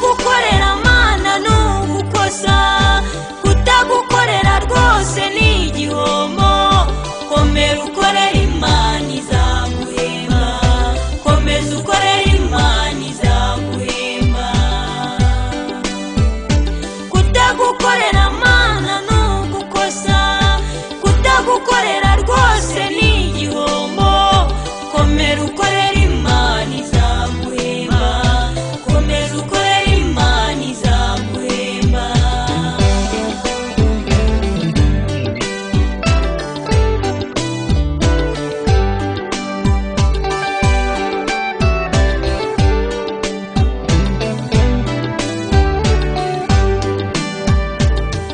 kutagukorera mana nugukosa kutagukorera rwose ni igihombo komera ukorera Imana izaguhemba komeza ukorera Imana izaguhemba kutagukorera mana nugukosa kutagukorera rwose ni igihombo komera ukorera Imana izaguhemba komeza ukorera Imana izaguhemba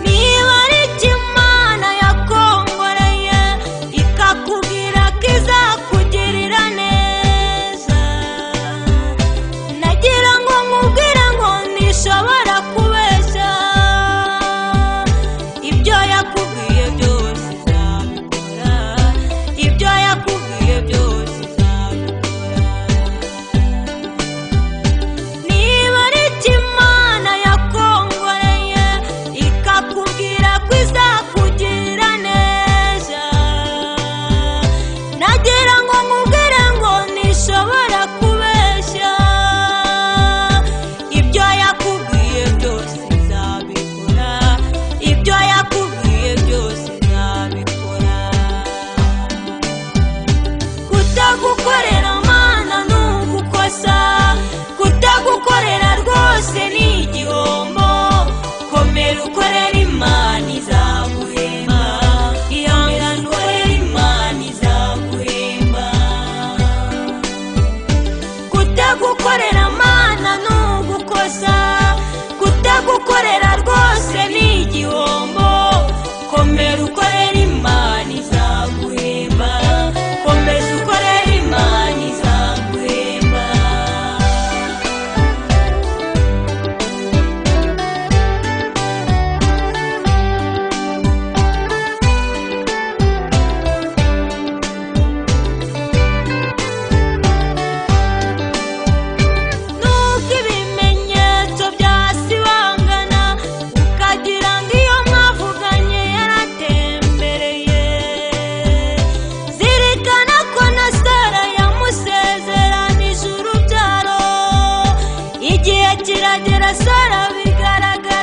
niba ari Imana yakongoreye ikakubwira ko izakugirira neza nagira ngo nkubwire ngo ntishobora kubeshya ibyo yakubwiye byose izabikora ibyo yakubwiye byose izabikora niba ari Imana yakongoreye ikakubwira ko izakugirira neza nagira ngo nkubwire ngo ntishobora kubeshya ibyo yakubwiye byose izabikora ibyo yakubwiye byose izabikora kutagukorera mana nugukosa kutagukorera rwose ni igihombo komera ukorera Imana izaguhemba ihangane ukorera Imana izaguhemba kutagukorera mana nugukosa kutagukorera rwose ni igihombo komera ukorera Imana izaguhemba komeza ukorera Imana izaguhemba nuko ibimenyetso byasibangana ukagira ngo iyo mwavuganye yaratembereye zirikana ko na Sara yamusezeranije urubyaro igihe kiragera Sara bigaragara